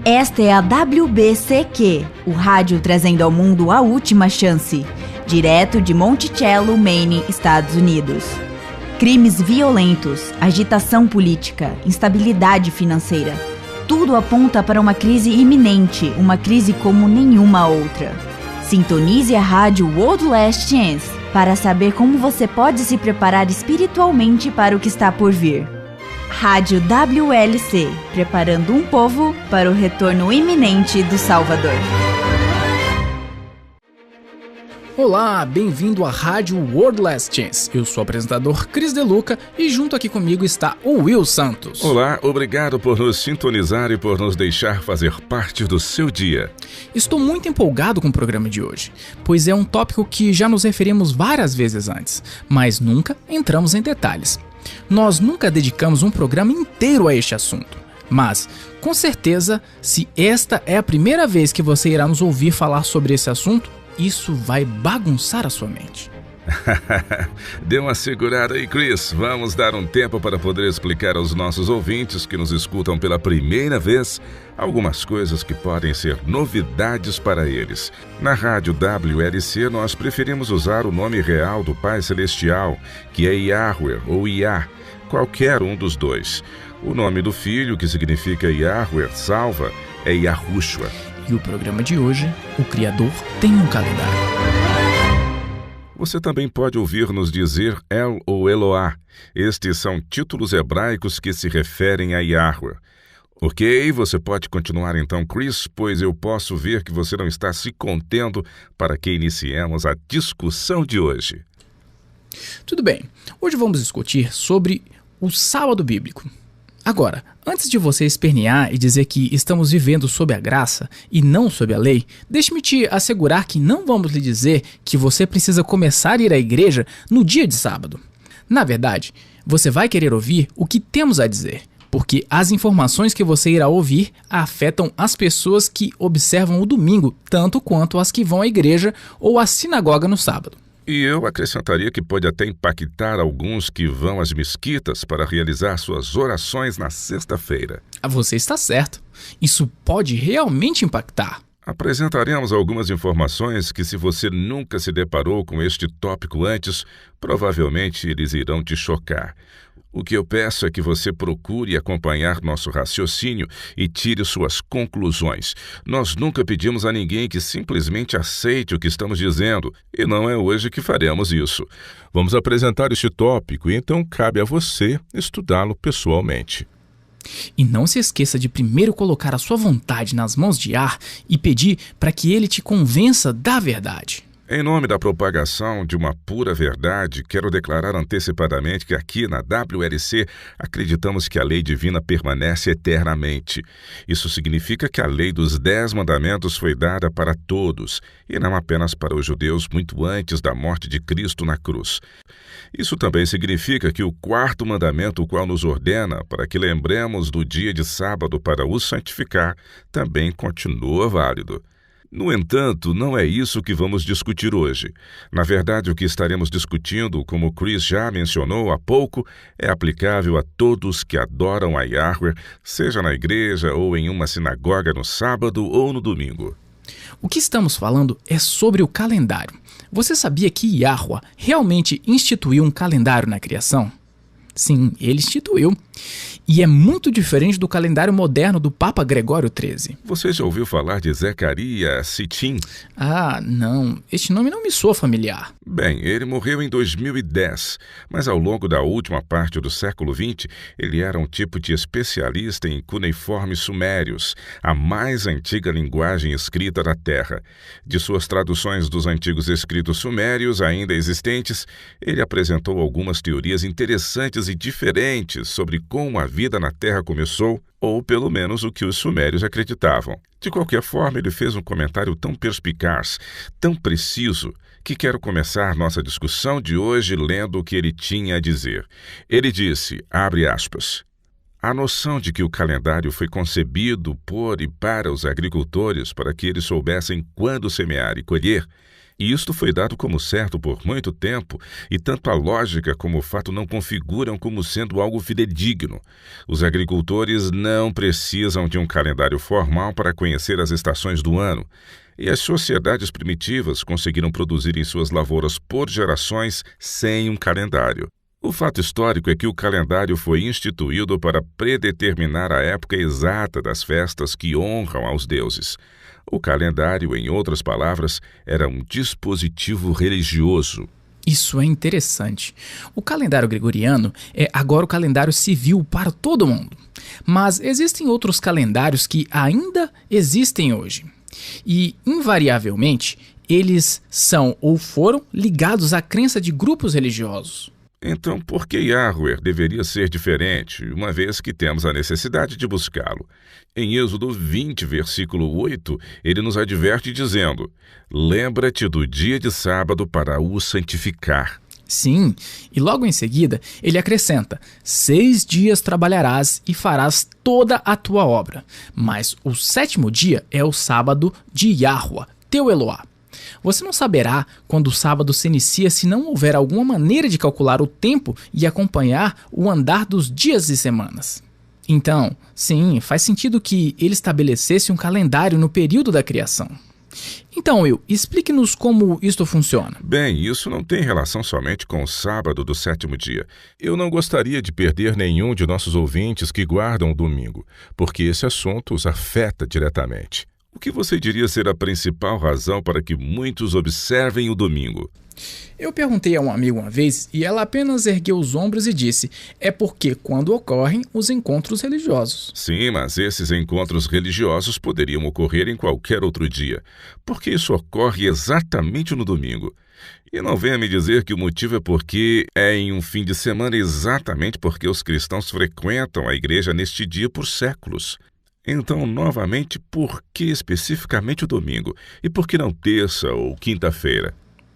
Esta é a WBCQ, o rádio trazendo ao mundo a última chance, direto de Monticello, Maine, Estados Unidos. Crimes violentos, agitação política, instabilidade financeira. Tudo aponta para uma crise iminente, uma crise como nenhuma outra. Sintonize a rádio World Last Chance para saber como você pode se preparar espiritualmente para o que está por vir. Rádio WLC, preparando um povo para o retorno iminente do Salvador. Olá, bem-vindo à Rádio World Last Chance. Eu sou o apresentador Cris Deluca e junto aqui comigo está o Will Santos. Olá, obrigado por nos sintonizar e por nos deixar fazer parte do seu dia. Estou muito empolgado com o programa de hoje, pois é um tópico que já nos referimos várias vezes antes, mas nunca entramos em detalhes. Nós nunca dedicamos um programa inteiro a este assunto, mas, com certeza, se esta é a primeira vez que você irá nos ouvir falar sobre esse assunto, isso vai bagunçar a sua mente. Dê uma segurada aí, Chris. Vamos dar um tempo para poder explicar aos nossos ouvintes que nos escutam pela primeira vez algumas coisas que podem ser novidades para eles. Na rádio WLC, nós preferimos usar o nome real do Pai Celestial, que é Yahweh ou Yah, qualquer um dos dois. O nome do Filho, que significa Yahweh, salva, é Yahushua. E o programa de hoje, o Criador tem um calendário. Você também pode ouvir-nos dizer El ou Eloá. Estes são títulos hebraicos que se referem a Yahweh. Ok, você pode continuar então, Chris, pois eu posso ver que você não está se contendo para que iniciemos a discussão de hoje. Tudo bem, hoje vamos discutir sobre o sábado bíblico. Agora, antes de você espernear e dizer que estamos vivendo sob a graça e não sob a lei, deixe-me te assegurar que não vamos lhe dizer que você precisa começar a ir à igreja no dia de sábado. Na verdade, você vai querer ouvir o que temos a dizer, porque as informações que você irá ouvir afetam as pessoas que observam o domingo, tanto quanto as que vão à igreja ou à sinagoga no sábado. E eu acrescentaria que pode até impactar alguns que vão às mesquitas para realizar suas orações na sexta-feira. Você está certo. Isso pode realmente impactar. Apresentaremos algumas informações que, se você nunca se deparou com este tópico antes, provavelmente eles irão te chocar. O que eu peço é que você procure acompanhar nosso raciocínio e tire suas conclusões. Nós nunca pedimos a ninguém que simplesmente aceite o que estamos dizendo, e não é hoje que faremos isso. Vamos apresentar este tópico e então cabe a você estudá-lo pessoalmente. E não se esqueça de primeiro colocar a sua vontade nas mãos de Yah e pedir para que ele te convença da verdade. Em nome da propagação de uma pura verdade, quero declarar antecipadamente que aqui na WLC acreditamos que a lei divina permanece eternamente. Isso significa que a lei dos 10 mandamentos foi dada para todos, e não apenas para os judeus muito antes da morte de Cristo na cruz. Isso também significa que o 4º mandamento, o qual nos ordena para que lembremos do dia de sábado para o santificar, também continua válido. No entanto, não é isso que vamos discutir hoje. Na verdade, o que estaremos discutindo, como Chris já mencionou há pouco, é aplicável a todos que adoram a Yahweh, seja na igreja ou em uma sinagoga no sábado ou no domingo. O que estamos falando é sobre o calendário. Você sabia que Yahweh realmente instituiu um calendário na criação? Sim, ele instituiu. E é muito diferente do calendário moderno do Papa Gregório XIII. Você já ouviu falar de Zecaria Sitchin? Ah, não. Este nome não me soa familiar. Bem, ele morreu em 2010, mas ao longo da última parte do século XX, ele era um tipo de especialista em cuneiformes sumérios, a mais antiga linguagem escrita da Terra. De suas traduções dos antigos escritos sumérios ainda existentes, ele apresentou algumas teorias interessantes e diferentes sobre como a vida na Terra começou, ou pelo menos o que os sumérios acreditavam. De qualquer forma, ele fez um comentário tão perspicaz, tão preciso, que quero começar nossa discussão de hoje lendo o que ele tinha a dizer. Ele disse, abre aspas, a noção de que o calendário foi concebido por e para os agricultores para que eles soubessem quando semear e colher E isto foi dado como certo por muito tempo, e tanto a lógica como o fato não configuram como sendo algo fidedigno. Os agricultores não precisam de um calendário formal para conhecer as estações do ano, e as sociedades primitivas conseguiram produzir em suas lavouras por gerações sem um calendário. O fato histórico é que o calendário foi instituído para predeterminar a época exata das festas que honram aos deuses. O calendário, em outras palavras, era um dispositivo religioso. Isso é interessante. O calendário gregoriano é agora o calendário civil para todo mundo. Mas existem outros calendários que ainda existem hoje. E, invariavelmente, eles são ou foram ligados à crença de grupos religiosos. Então, por que Yahweh deveria ser diferente, uma vez que temos a necessidade de buscá-lo? Em Êxodo 20, versículo 8, ele nos adverte dizendo: lembra-te do dia de sábado para o santificar. Sim, e logo em seguida ele acrescenta: 6 dias trabalharás e farás toda a tua obra, mas o 7º dia é o sábado de Yahweh, teu Eloá. Você não saberá quando o sábado se inicia se não houver alguma maneira de calcular o tempo e acompanhar o andar dos dias e semanas. Então, sim, faz sentido que ele estabelecesse um calendário no período da criação. Então, Will, explique-nos como isto funciona. Bem, isso não tem relação somente com o sábado do 7º dia. Eu não gostaria de perder nenhum de nossos ouvintes que guardam o domingo, porque esse assunto os afeta diretamente. O que você diria ser a principal razão para que muitos observem o domingo? Eu perguntei a um amigo uma vez e ela apenas ergueu os ombros e disse: é porque quando ocorrem os encontros religiosos. Sim, mas esses encontros religiosos poderiam ocorrer em qualquer outro dia. Porque isso ocorre exatamente no domingo. E não venha me dizer que o motivo é porque é em um fim de semana, exatamente porque os cristãos frequentam a igreja neste dia por séculos. Então, novamente, por que especificamente o domingo? E por que não terça ou quinta-feira?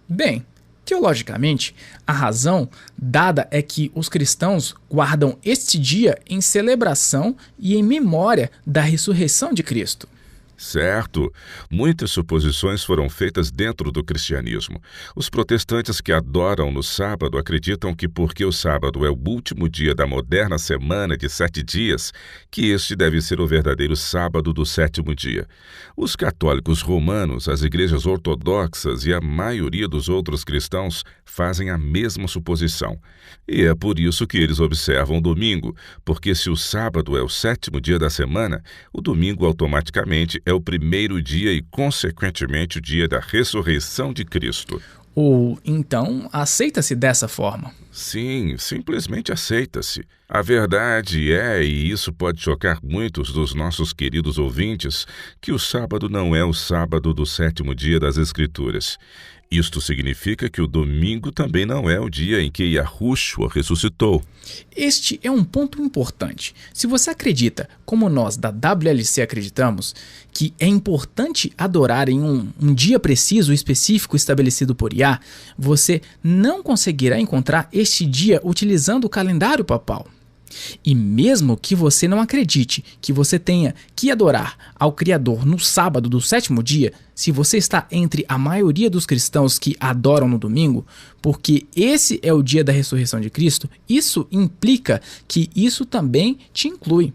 Bem, teologicamente, a razão dada é que os cristãos guardam este dia em celebração e em memória da ressurreição de Cristo. Certo. Muitas suposições foram feitas dentro do cristianismo. Os protestantes que adoram no sábado acreditam que porque o sábado é o último dia da moderna semana de 7 dias, que este deve ser o verdadeiro sábado do 7º dia. Os católicos romanos, as igrejas ortodoxas e a maioria dos outros cristãos fazem a mesma suposição. E é por isso que eles observam o domingo, porque se o sábado é o 7º dia da semana, o domingo automaticamente é o primeiro dia e, consequentemente, o dia da ressurreição de Cristo. Ou, então, aceita-se dessa forma? Sim, simplesmente aceita-se. A verdade é, e isso pode chocar muitos dos nossos queridos ouvintes, que o sábado não é o sábado do 7º dia das Escrituras. Isto significa que o domingo também não é o dia em que Yahushua ressuscitou. Este é um ponto importante. Se você acredita, como nós da WLC acreditamos, que é importante adorar em um dia preciso e específico estabelecido por Yah, você não conseguirá encontrar este dia utilizando o calendário papal. E mesmo que você não acredite que você tenha que adorar ao Criador no sábado do 7º dia, se você está entre a maioria dos cristãos que adoram no domingo, porque esse é o dia da ressurreição de Cristo, isso implica que isso também te inclui.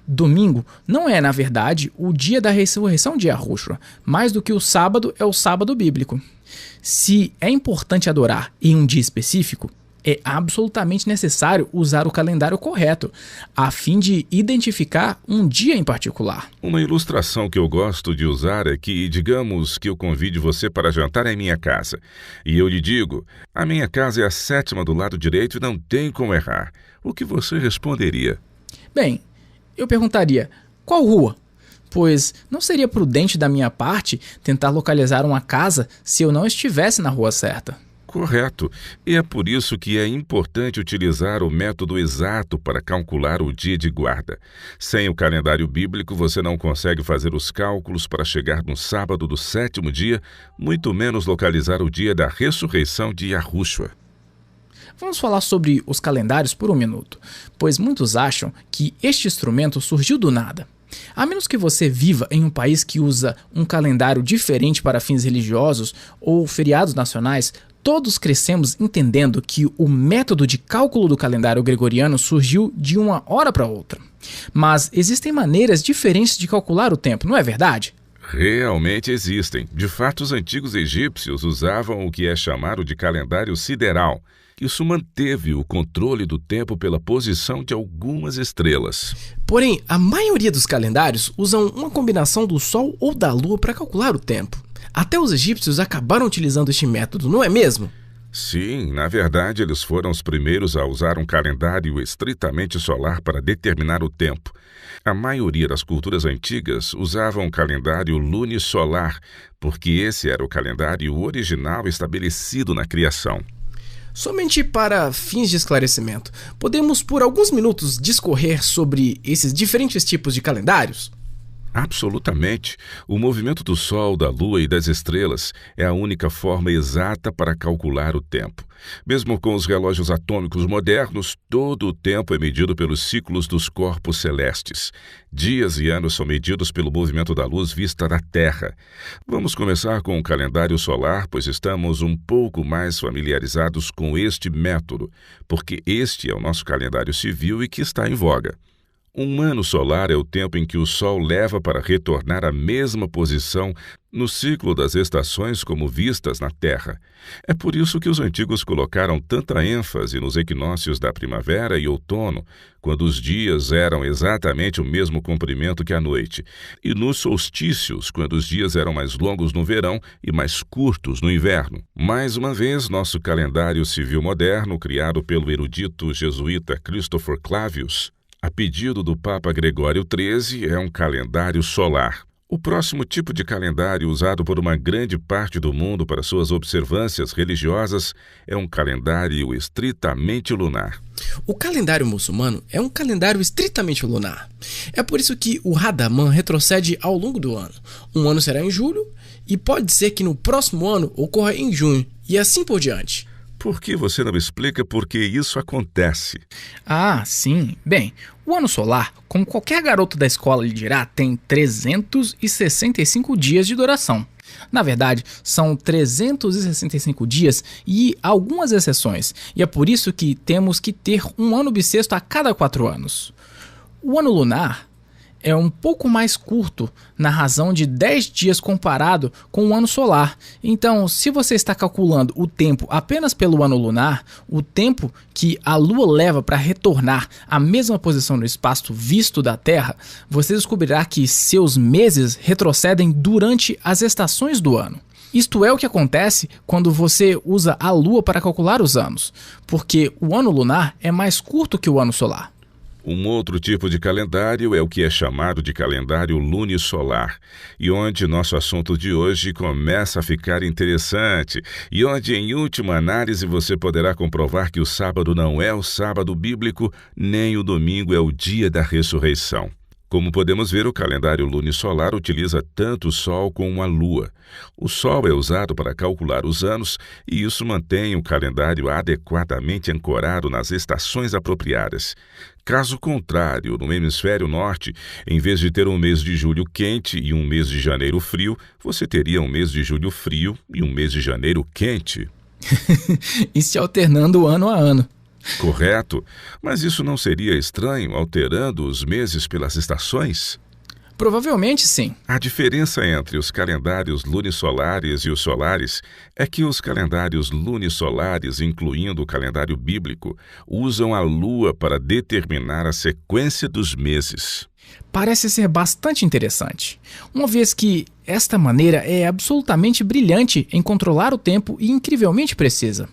Domingo não é, na verdade, o dia da ressurreição de Yahushua, mais do que o sábado é o sábado bíblico. Se é importante adorar em um dia específico, é absolutamente necessário usar o calendário correto, a fim de identificar um dia em particular. Uma ilustração que eu gosto de usar é que, digamos que eu convide você para jantar em minha casa, e eu lhe digo: a minha casa é a 7ª do lado direito e não tem como errar. O que você responderia? Bem, eu perguntaria: qual rua? Pois não seria prudente da minha parte tentar localizar uma casa se eu não estivesse na rua certa. Correto. E é por isso que é importante utilizar o método exato para calcular o dia de guarda. Sem o calendário bíblico, você não consegue fazer os cálculos para chegar no sábado do 7º dia, muito menos localizar o dia da ressurreição de Yahushua. Vamos falar sobre os calendários por um minuto, pois muitos acham que este instrumento surgiu do nada. A menos que você viva em um país que usa um calendário diferente para fins religiosos ou feriados nacionais, todos crescemos entendendo que o método de cálculo do calendário gregoriano surgiu de uma hora para outra. Mas existem maneiras diferentes de calcular o tempo, não é verdade? Realmente existem. De fato, os antigos egípcios usavam o que é chamado de calendário sideral. Isso manteve o controle do tempo pela posição de algumas estrelas. Porém, a maioria dos calendários usam uma combinação do Sol ou da Lua para calcular o tempo. Até os egípcios acabaram utilizando este método, não é mesmo? Sim, na verdade, eles foram os primeiros a usar um calendário estritamente solar para determinar o tempo. A maioria das culturas antigas usavam um calendário lunisolar, porque esse era o calendário original estabelecido na criação. Somente para fins de esclarecimento, podemos por alguns minutos discorrer sobre esses diferentes tipos de calendários? Absolutamente. O movimento do Sol, da Lua e das estrelas é a única forma exata para calcular o tempo. Mesmo com os relógios atômicos modernos, todo o tempo é medido pelos ciclos dos corpos celestes. Dias e anos são medidos pelo movimento da luz vista da Terra. Vamos começar com o calendário solar, pois estamos um pouco mais familiarizados com este método, porque este é o nosso calendário civil e que está em voga. Um ano solar é o tempo em que o Sol leva para retornar à mesma posição no ciclo das estações como vistas na Terra. É por isso que os antigos colocaram tanta ênfase nos equinócios da primavera e outono, quando os dias eram exatamente o mesmo comprimento que a noite, e nos solstícios, quando os dias eram mais longos no verão e mais curtos no inverno. Mais uma vez, nosso calendário civil moderno, criado pelo erudito jesuíta Christopher Clavius, a pedido do Papa Gregório XIII, é um calendário solar. O próximo tipo de calendário usado por uma grande parte do mundo para suas observâncias religiosas é um calendário estritamente lunar. O calendário muçulmano é um calendário estritamente lunar. É por isso que o Ramadan retrocede ao longo do ano. Um ano será em julho e pode ser que no próximo ano ocorra em junho e assim por diante. Por que você não explica por que isso acontece? Ah, sim. Bem, o ano solar, como qualquer garoto da escola lhe dirá, tem 365 dias de duração. Na verdade, são 365 dias e algumas exceções, e é por isso que temos que ter um ano bissexto a cada 4 anos. O ano lunar é um pouco mais curto, na razão de 10 dias comparado com o ano solar. Então, se você está calculando o tempo apenas pelo ano lunar, o tempo que a Lua leva para retornar à mesma posição no espaço visto da Terra, você descobrirá que seus meses retrocedem durante as estações do ano. Isto é o que acontece quando você usa a Lua para calcular os anos, porque o ano lunar é mais curto que o ano solar. Um outro tipo de calendário é o que é chamado de calendário lunisolar, e onde nosso assunto de hoje começa a ficar interessante, e onde, em última análise, você poderá comprovar que o sábado não é o sábado bíblico, nem o domingo é o dia da ressurreição. Como podemos ver, o calendário lunisolar utiliza tanto o Sol como a Lua. O Sol é usado para calcular os anos e isso mantém o calendário adequadamente ancorado nas estações apropriadas. Caso contrário, no hemisfério norte, em vez de ter um mês de julho quente e um mês de janeiro frio, você teria um mês de julho frio e um mês de janeiro quente. E se alternando ano a ano. Correto, mas isso não seria estranho alterando os meses pelas estações? Provavelmente sim. A diferença entre os calendários lunisolares e os solares é que os calendários lunisolares, incluindo o calendário bíblico, usam a Lua para determinar a sequência dos meses. Parece ser bastante interessante, uma vez que esta maneira é absolutamente brilhante em controlar o tempo e incrivelmente precisa.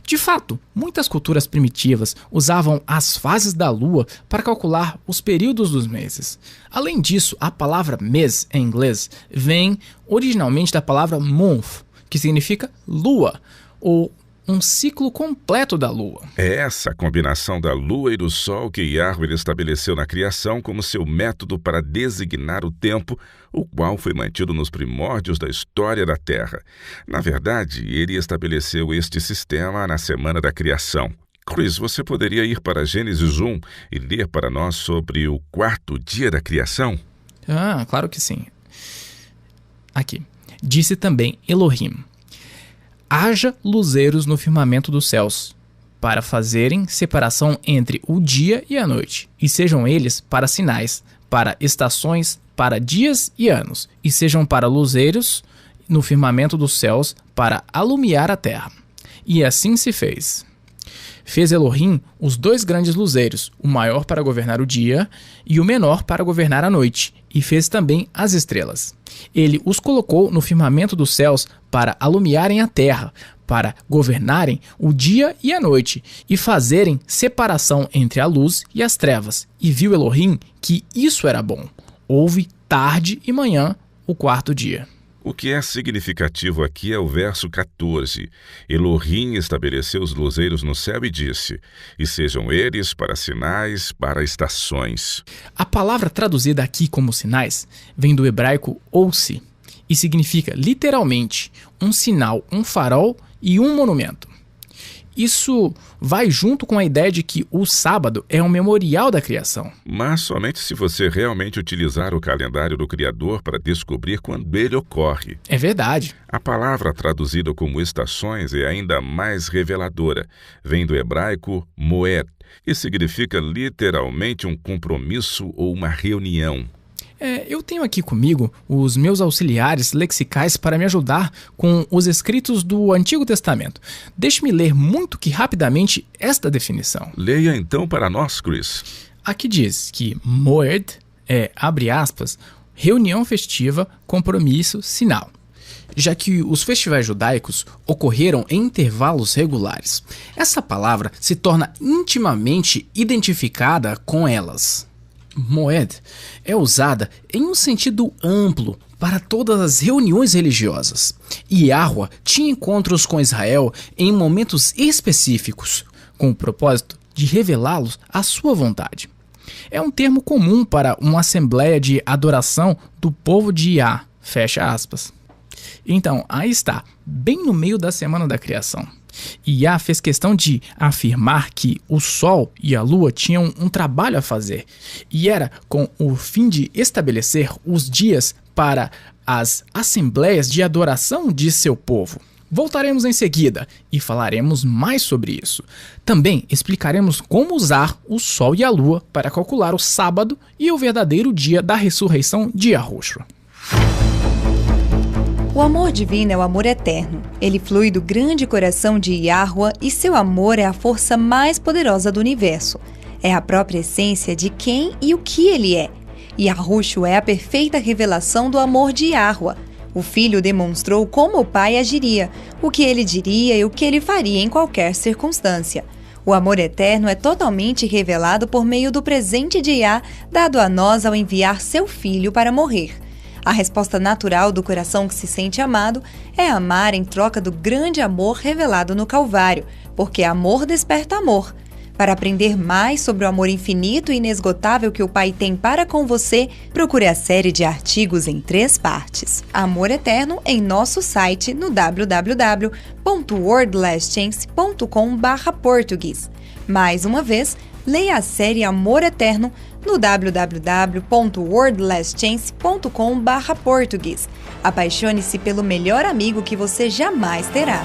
De fato, muitas culturas primitivas usavam as fases da Lua para calcular os períodos dos meses. Além disso, a palavra mês em inglês vem originalmente da palavra month, que significa lua, ou um ciclo completo da Lua. É essa combinação da Lua e do Sol que Yahweh estabeleceu na criação como seu método para designar o tempo, o qual foi mantido nos primórdios da história da Terra. Na verdade, ele estabeleceu este sistema na semana da criação. Chris, você poderia ir para Gênesis 1 e ler para nós sobre o 4º dia da criação? Claro que sim. Aqui. Disse também Elohim: haja luzeiros no firmamento dos céus, para fazerem separação entre o dia e a noite, e sejam eles para sinais, para estações, para dias e anos, e sejam para luzeiros no firmamento dos céus, para alumiar a terra. E assim se fez. Fez Elohim os 2 grandes luzeiros, o maior para governar o dia e o menor para governar a noite, e fez também as estrelas. Ele os colocou no firmamento dos céus para alumiarem a terra, para governarem o dia e a noite, e fazerem separação entre a luz e as trevas. E viu Elohim que isso era bom. Houve tarde e manhã, o 4º dia. O que é significativo aqui é o verso 14. Elohim estabeleceu os luzeiros no céu e disse: e sejam eles para sinais, para estações. A palavra traduzida aqui como sinais vem do hebraico ousi e significa literalmente um sinal, um farol e um monumento. Isso vai junto com a ideia de que o sábado é um memorial da criação. Mas somente se você realmente utilizar o calendário do Criador para descobrir quando ele ocorre. É verdade. A palavra traduzida como estações é ainda mais reveladora. Vem do hebraico moed e significa literalmente um compromisso ou uma reunião. Eu tenho aqui comigo os meus auxiliares lexicais para me ajudar com os escritos do Antigo Testamento. Deixe-me ler muito que rapidamente esta definição. Leia então para nós, Chris. Aqui diz que moed é, abre aspas, reunião festiva, compromisso, sinal, já que os festivais judaicos ocorreram em intervalos regulares. Essa palavra se torna intimamente identificada com elas. Moed é usada em um sentido amplo para todas as reuniões religiosas. E Yahua tinha encontros com Israel em momentos específicos, com o propósito de revelá-los à sua vontade. É um termo comum para uma assembleia de adoração do povo de Yah, fecha aspas. Então, aí está, bem no meio da semana da criação. Yah fez questão de afirmar que o Sol e a Lua tinham um trabalho a fazer, e era com o fim de estabelecer os dias para as assembleias de adoração de seu povo. Voltaremos em seguida e falaremos mais sobre isso. Também explicaremos como usar o Sol e a Lua para calcular o sábado e o verdadeiro dia da ressurreição de Yahushua. O amor divino é o amor eterno. Ele flui do grande coração de Yahua e seu amor é a força mais poderosa do universo. É a própria essência de quem e o que ele é. Yahushua é a perfeita revelação do amor de Yahua. O Filho demonstrou como o Pai agiria, o que ele diria e o que ele faria em qualquer circunstância. O amor eterno é totalmente revelado por meio do presente de Yah dado a nós ao enviar seu Filho para morrer. A resposta natural do coração que se sente amado é amar em troca do grande amor revelado no Calvário, porque amor desperta amor. Para aprender mais sobre o amor infinito e inesgotável que o Pai tem para com você, procure a série de artigos em 3 partes. Amor Eterno em nosso site no www.wordlastchance.com/português. Mais uma vez, leia a série Amor Eterno no www.wordlastchance.com/português. Apaixone-se pelo melhor amigo que você jamais terá.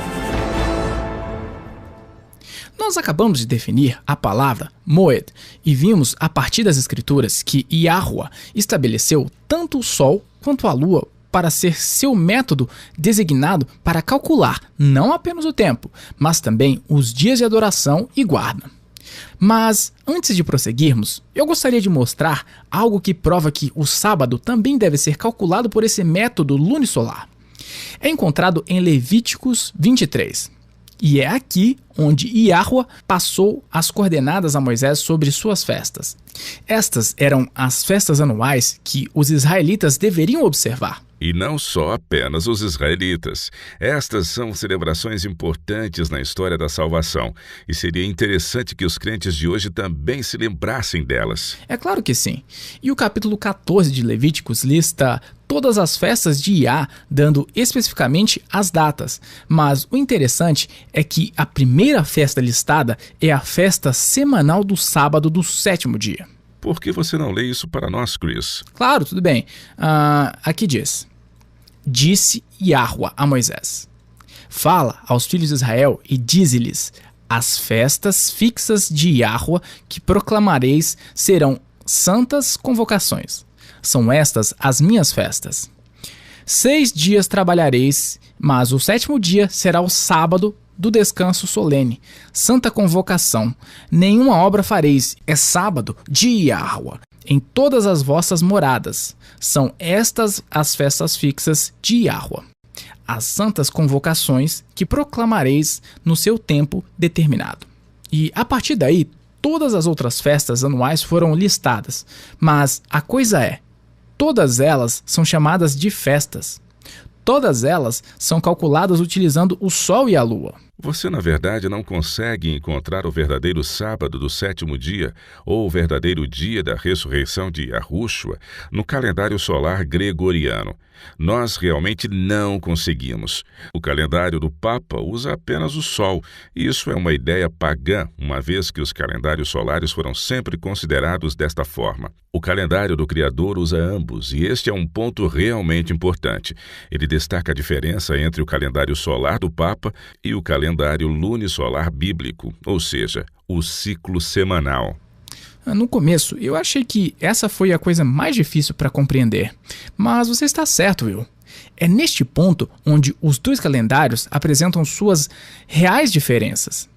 Nós acabamos de definir a palavra Moed e vimos a partir das escrituras que Yahua estabeleceu tanto o Sol quanto a Lua para ser seu método designado para calcular não apenas o tempo, mas também os dias de adoração e guarda. Mas, antes de prosseguirmos, eu gostaria de mostrar algo que prova que o sábado também deve ser calculado por esse método lunisolar. É encontrado em Levíticos 23. E é aqui onde Yahua passou as coordenadas a Moisés sobre suas festas. Estas eram as festas anuais que os israelitas deveriam observar. E não só apenas os israelitas. Estas são celebrações importantes na história da salvação, e seria interessante que os crentes de hoje também se lembrassem delas. É claro que sim. E o capítulo 14 de Levíticos lista todas as festas de Yah, dando especificamente as datas. Mas o interessante é que a primeira festa listada é a festa semanal do sábado do 7º dia. Por que você não lê isso para nós, Chris? Claro, tudo bem. Aqui diz: Disse Yahuwah a Moisés: Fala aos filhos de Israel e dize-lhes: As festas fixas de Yahuwah que proclamareis serão santas convocações. São estas as minhas festas. 6 dias trabalhareis, mas o 7º dia será o sábado do descanso solene, santa convocação. Nenhuma obra fareis, é sábado de Yahuwah, em todas as vossas moradas. São estas as festas fixas de Yahuwah, as santas convocações que proclamareis no seu tempo determinado. E a partir daí, todas as outras festas anuais foram listadas, mas a coisa é, todas elas são chamadas de festas. Todas elas são calculadas utilizando o Sol e a Lua. Você, na verdade, não consegue encontrar o verdadeiro sábado do 7º dia ou o verdadeiro dia da ressurreição de Yahushua no calendário solar gregoriano. Nós realmente não conseguimos. O calendário do Papa usa apenas o Sol, e isso é uma ideia pagã, uma vez que os calendários solares foram sempre considerados desta forma. O calendário do Criador usa ambos, e este é um ponto realmente importante. Ele destaca a diferença entre o calendário solar do Papa e o calendário lunisolar bíblico, ou seja, o ciclo semanal. No começo, eu achei que essa foi a coisa mais difícil para compreender, mas você está certo, Will. É neste ponto onde os dois calendários apresentam suas reais diferenças.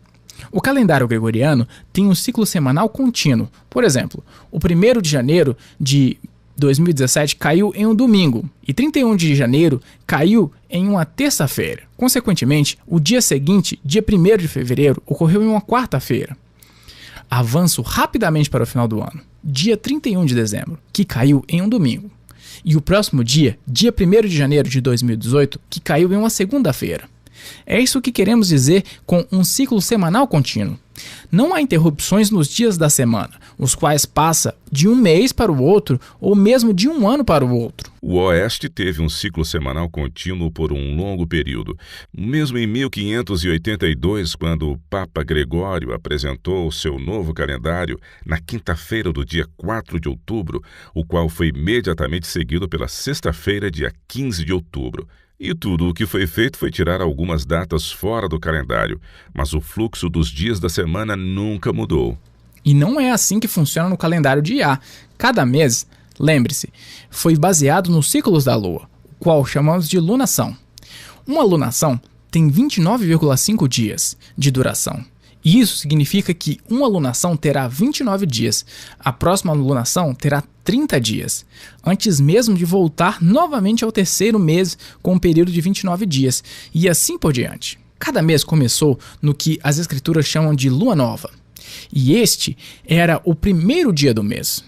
O calendário gregoriano tem um ciclo semanal contínuo. Por exemplo, o 1º de janeiro de 2017 caiu em um domingo e 31 de janeiro caiu em uma terça-feira. Consequentemente, o dia seguinte, dia 1º de fevereiro, ocorreu em uma quarta-feira. Avanço rapidamente para o final do ano, dia 31 de dezembro, que caiu em um domingo. E o próximo dia, dia 1º de janeiro de 2018, que caiu em uma segunda-feira. É isso que queremos dizer com um ciclo semanal contínuo. Não há interrupções nos dias da semana, os quais passa de um mês para o outro ou mesmo de um ano para o outro. O Oeste teve um ciclo semanal contínuo por um longo período. Mesmo em 1582, quando o Papa Gregório apresentou o seu novo calendário na quinta-feira do dia 4 de outubro, o qual foi imediatamente seguido pela sexta-feira, dia 15 de outubro. E tudo o que foi feito foi tirar algumas datas fora do calendário, mas o fluxo dos dias da semana nunca mudou. E não é assim que funciona no calendário de Iá. Cada mês, lembre-se, foi baseado nos ciclos da Lua, o qual chamamos de lunação. Uma lunação tem 29,5 dias de duração. E isso significa que uma lunação terá 29 dias, a próxima lunação terá 30 dias, antes mesmo de voltar novamente ao terceiro mês com um período de 29 dias, e assim por diante. Cada mês começou no que as escrituras chamam de lua nova, e este era o 1º dia do mês.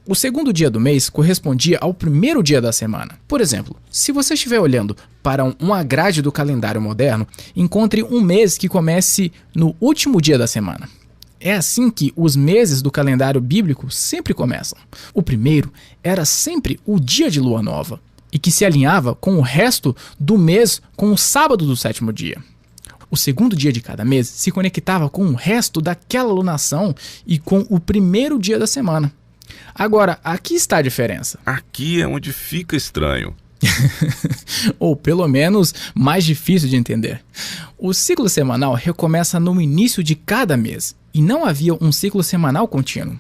O 2º dia do mês correspondia ao 1º dia da semana. Por exemplo, se você estiver olhando para uma grade do calendário moderno, encontre um mês que comece no último dia da semana. É assim que os meses do calendário bíblico sempre começam. O primeiro era sempre o dia de lua nova, e que se alinhava com o resto do mês com o sábado do 7º dia. O 2º dia de cada mês se conectava com o resto daquela lunação e com o 1º dia da semana. Agora, aqui está a diferença. Aqui é onde fica estranho. Ou pelo menos mais difícil de entender. O ciclo semanal recomeça no início de cada mês e não havia um ciclo semanal contínuo.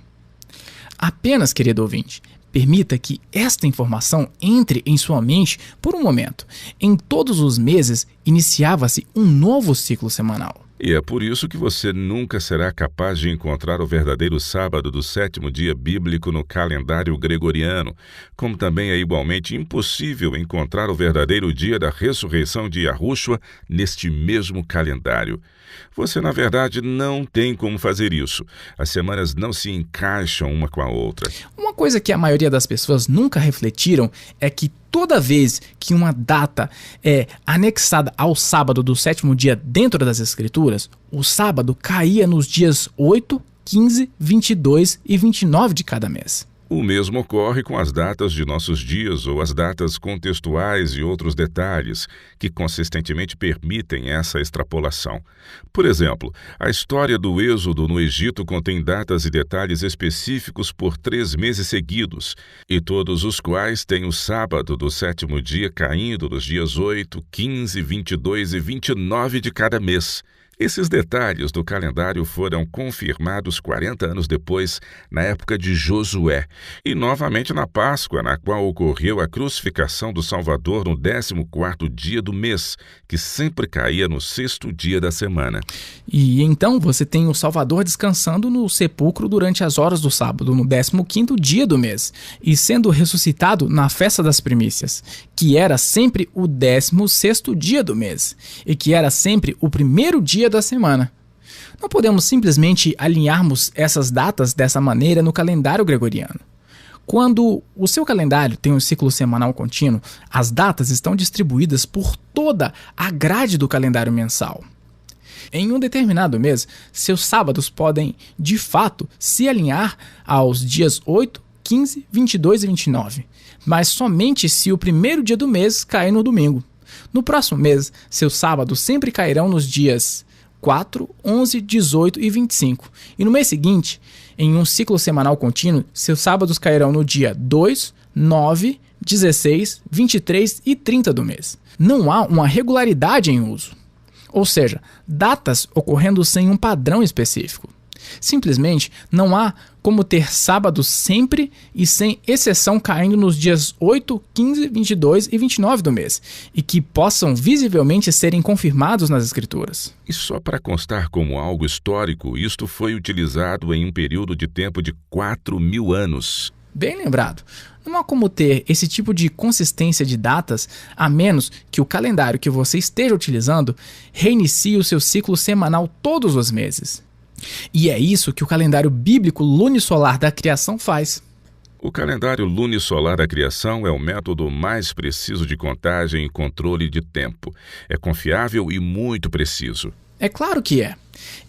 Apenas, querido ouvinte, permita que esta informação entre em sua mente por um momento. Em todos os meses iniciava-se um novo ciclo semanal. E é por isso que você nunca será capaz de encontrar o verdadeiro sábado do 7º dia bíblico no calendário gregoriano, como também é igualmente impossível encontrar o verdadeiro dia da ressurreição de Yahushua neste mesmo calendário. Você, na verdade, não tem como fazer isso. As semanas não se encaixam uma com a outra. Uma coisa que a maioria das pessoas nunca refletiram é que toda vez que uma data é anexada ao sábado do 7º dia dentro das escrituras, o sábado caía nos dias 8, 15, 22 e 29 de cada mês. O mesmo ocorre com as datas de nossos dias ou as datas contextuais e outros detalhes que consistentemente permitem essa extrapolação. Por exemplo, a história do êxodo no Egito contém datas e detalhes específicos por 3 meses seguidos, e todos os quais têm o sábado do 7º dia caindo nos dias 8, 15, 22 e 29 de cada mês. Esses detalhes do calendário foram confirmados 40 anos depois, na época de Josué, e novamente na Páscoa, na qual ocorreu a crucificação do Salvador no 14º dia do mês, que sempre caía no 6º dia da semana. E então você tem o Salvador descansando no sepulcro durante as horas do sábado, no 15º dia do mês, e sendo ressuscitado na festa das primícias, que era sempre o 16º dia do mês, e que era sempre o primeiro dia da semana. Não podemos simplesmente alinharmos essas datas dessa maneira no calendário gregoriano. Quando o seu calendário tem um ciclo semanal contínuo, as datas estão distribuídas por toda a grade do calendário mensal. Em um determinado mês, seus sábados podem, de fato, se alinhar aos dias 8, 15, 22 e 29, mas somente se o primeiro dia do mês cair no domingo. No próximo mês, seus sábados sempre cairão nos dias 4, 11, 18 e 25. E no mês seguinte, em um ciclo semanal contínuo, seus sábados cairão no dia 2, 9, 16, 23 e 30 do mês. Não há uma regularidade em uso, ou seja, datas ocorrendo sem um padrão específico. Simplesmente não há como ter sábados sempre e sem exceção caindo nos dias 8, 15, 22 e 29 do mês, e que possam visivelmente serem confirmados nas Escrituras. E só para constar como algo histórico, isto foi utilizado em um período de tempo de 4.000 anos. Bem lembrado. Não há como ter esse tipo de consistência de datas, a menos que o calendário que você esteja utilizando reinicie o seu ciclo semanal todos os meses. E é isso que o calendário bíblico lunisolar da criação faz. O calendário lunisolar da criação é o método mais preciso de contagem e controle de tempo. É confiável e muito preciso. É claro que é.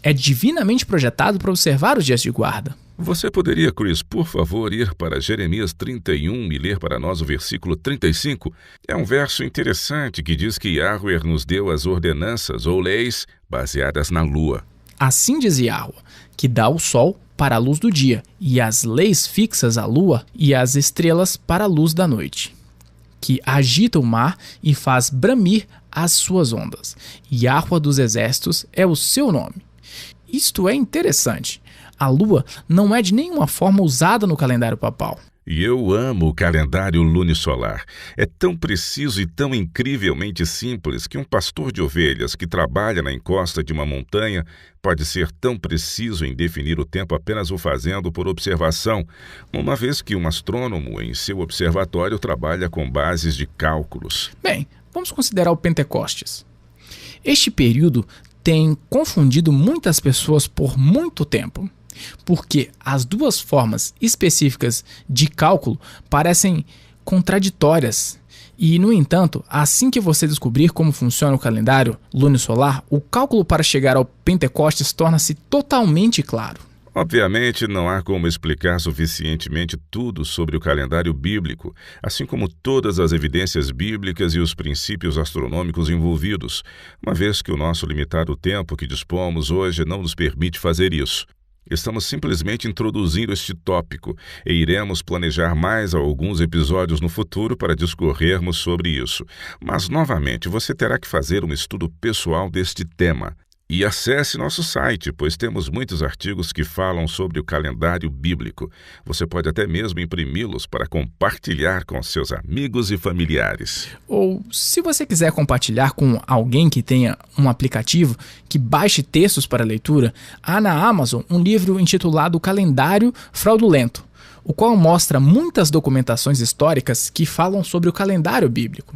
É divinamente projetado para observar os dias de guarda. Você poderia, Chris, por favor, ir para Jeremias 31 e ler para nós o versículo 35? É um verso interessante que diz que Yahweh nos deu as ordenanças ou leis baseadas na lua. Assim diz Yahweh, que dá o sol para a luz do dia, e as leis fixas à lua e as estrelas para a luz da noite, que agita o mar e faz bramir as suas ondas. Yahweh dos exércitos é o seu nome. Isto é interessante. A lua não é de nenhuma forma usada no calendário papal. E eu amo o calendário lunisolar. É tão preciso e tão incrivelmente simples que um pastor de ovelhas que trabalha na encosta de uma montanha pode ser tão preciso em definir o tempo apenas o fazendo por observação, uma vez que um astrônomo em seu observatório trabalha com bases de cálculos. Bem, vamos considerar o Pentecostes. Este período tem confundido muitas pessoas por muito tempo, porque as duas formas específicas de cálculo parecem contraditórias. E, no entanto, assim que você descobrir como funciona o calendário lunisolar, o cálculo para chegar ao Pentecostes torna-se totalmente claro. Obviamente, não há como explicar suficientemente tudo sobre o calendário bíblico, assim como todas as evidências bíblicas e os princípios astronômicos envolvidos, uma vez que o nosso limitado tempo que dispomos hoje não nos permite fazer isso. Estamos simplesmente introduzindo este tópico e iremos planejar mais alguns episódios no futuro para discorrermos sobre isso. Mas, novamente, você terá que fazer um estudo pessoal deste tema. E acesse nosso site, pois temos muitos artigos que falam sobre o calendário bíblico. Você pode até mesmo imprimi-los para compartilhar com seus amigos e familiares. Ou, se você quiser compartilhar com alguém que tenha um aplicativo que baixe textos para leitura, há na Amazon um livro intitulado Calendário Fraudulento, o qual mostra muitas documentações históricas que falam sobre o calendário bíblico.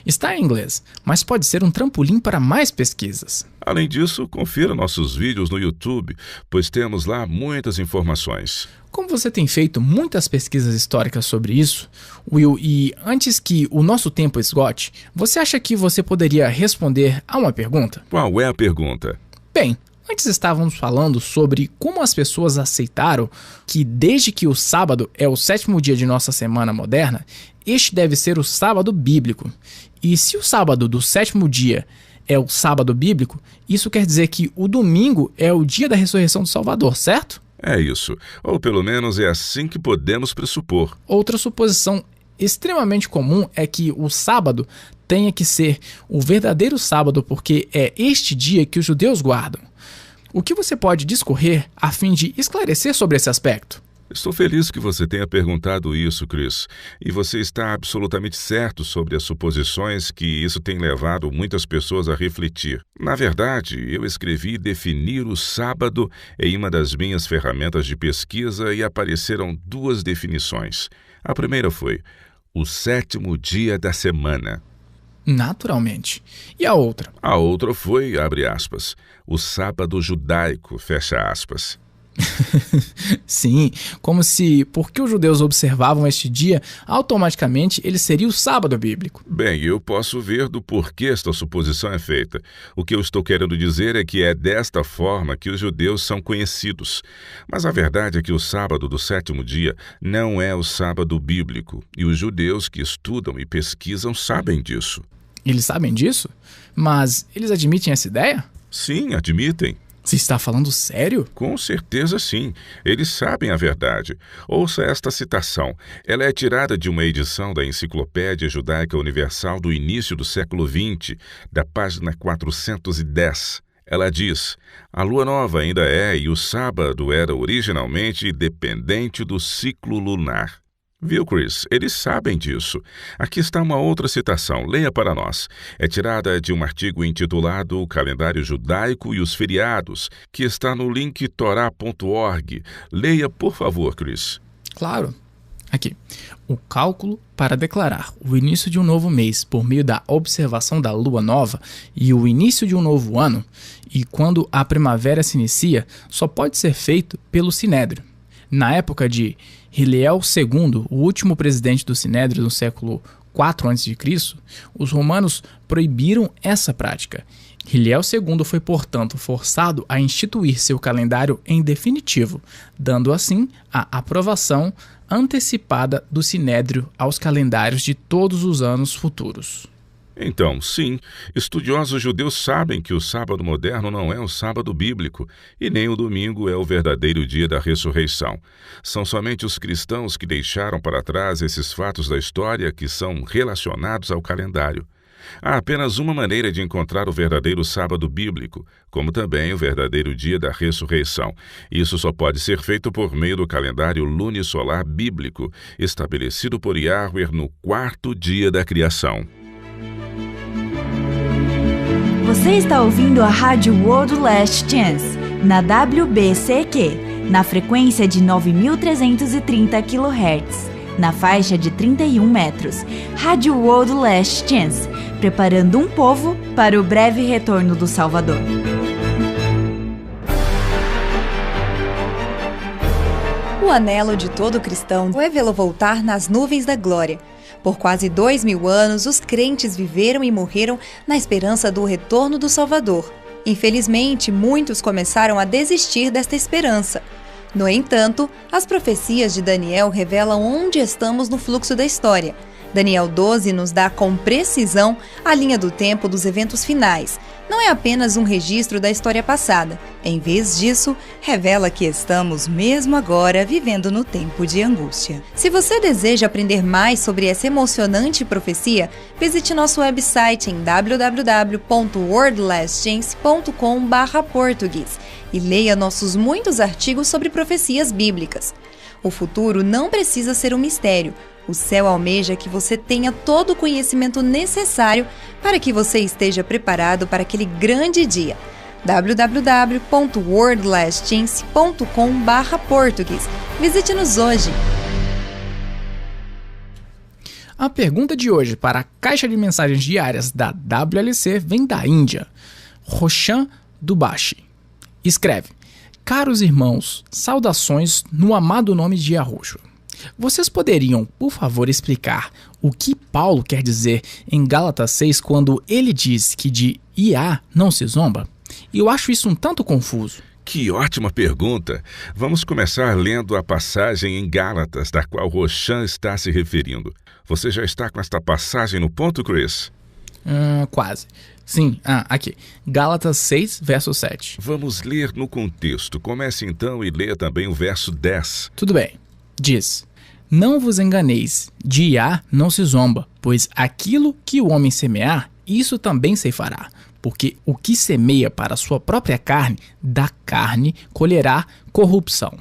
Está em inglês, mas pode ser um trampolim para mais pesquisas. Além disso, confira nossos vídeos no YouTube, pois temos lá muitas informações. Como você tem feito muitas pesquisas históricas sobre isso, Will, e antes que o nosso tempo esgote, você acha que você poderia responder a uma pergunta? Qual é a pergunta? Bem, Antes estávamos falando sobre como as pessoas aceitaram que desde que o sábado é o 7º dia de nossa semana moderna, este deve ser o sábado bíblico. E se o sábado do 7º dia é o sábado bíblico, isso quer dizer que o domingo é o dia da ressurreição do Salvador, certo? É isso, ou pelo menos é assim que podemos pressupor. Outra suposição extremamente comum é que o sábado tenha que ser o verdadeiro sábado porque é este dia que os judeus guardam. O que você pode discorrer a fim de esclarecer sobre esse aspecto? Estou feliz que você tenha perguntado isso, Chris. E você está absolutamente certo sobre as suposições que isso tem levado muitas pessoas a refletir. Na verdade, eu escrevi definir o sábado em uma das minhas ferramentas de pesquisa e apareceram 2 definições. A primeira foi o 7º dia da semana. Naturalmente. E a outra? A outra foi, abre aspas, o sábado judaico, fecha aspas. Sim, como se, porque os judeus observavam este dia, automaticamente ele seria o sábado bíblico. Bem, eu posso ver do porquê esta suposição é feita. O que eu estou querendo dizer é que é desta forma que os judeus são conhecidos. Mas a verdade é que o sábado do 7º dia não é o sábado bíblico, e os judeus que estudam e pesquisam sabem disso. Eles sabem disso? Mas eles admitem essa ideia? Sim, admitem. Você está falando sério? Com certeza sim. Eles sabem a verdade. Ouça esta citação. Ela é tirada de uma edição da Enciclopédia Judaica Universal do início do século XX, da página 410. Ela diz: a lua nova ainda é e o sábado era originalmente dependente do ciclo lunar. Viu, Chris? Eles sabem disso. Aqui está uma outra citação. Leia para nós. É tirada de um artigo intitulado O Calendário Judaico e os Feriados, que está no link torá.org. Leia, por favor, Chris. Claro. Aqui. O cálculo para declarar o início de um novo mês por meio da observação da lua nova e o início de um novo ano, e quando a primavera se inicia, só pode ser feito pelo Sinédrio. Na época de Hillel II, o último presidente do Sinédrio no século IV a.C., os romanos proibiram essa prática. Hillel II foi, portanto, forçado a instituir seu calendário em definitivo, dando assim a aprovação antecipada do Sinédrio aos calendários de todos os anos futuros. Então, sim, estudiosos judeus sabem que o sábado moderno não é o sábado bíblico e nem o domingo é o verdadeiro dia da ressurreição. São somente os cristãos que deixaram para trás esses fatos da história que são relacionados ao calendário. Há apenas uma maneira de encontrar o verdadeiro sábado bíblico, como também o verdadeiro dia da ressurreição. Isso só pode ser feito por meio do calendário lunisolar bíblico, estabelecido por Yahweh no 4º dia da criação. Você está ouvindo a Rádio World Last Chance, na WBCQ, na frequência de 9.330 kHz, na faixa de 31 metros. Rádio World Last Chance, preparando um povo para o breve retorno do Salvador. O anelo de todo cristão é vê-lo voltar nas nuvens da glória. Por quase 2000 anos, os crentes viveram e morreram na esperança do retorno do Salvador. Infelizmente, muitos começaram a desistir desta esperança. No entanto, as profecias de Daniel revelam onde estamos no fluxo da história. Daniel 12 nos dá com precisão a linha do tempo dos eventos finais. Não é apenas um registro da história passada. Em vez disso, revela que estamos mesmo agora vivendo no tempo de angústia. Se você deseja aprender mais sobre essa emocionante profecia, visite nosso website em www.wordlastchance.com/português e leia nossos muitos artigos sobre profecias bíblicas. O futuro não precisa ser um mistério. O céu almeja que você tenha todo o conhecimento necessário para que você esteja preparado para aquele grande dia. www.wordlastchance.com/português. Visite-nos hoje. A pergunta de hoje para a caixa de mensagens diárias da WLC vem da Índia. Roshan Dubashi escreve: caros irmãos, saudações no amado nome de Yahushua. Vocês poderiam, por favor, explicar o que Paulo quer dizer em Gálatas 6 quando ele diz que de Iá não se zomba? E eu acho isso um tanto confuso. Que ótima pergunta! Vamos começar lendo a passagem em Gálatas, da qual Roshan está se referindo. Você já está com esta passagem no ponto, Chris? Quase. Sim, aqui. Gálatas 6, verso 7. Vamos ler no contexto. Comece então e leia também o verso 10. Tudo bem. Diz: Não vos enganeis, de Iá não se zomba, pois aquilo que o homem semear, isso também ceifará. Porque o que semeia para a sua própria carne, da carne colherá corrupção.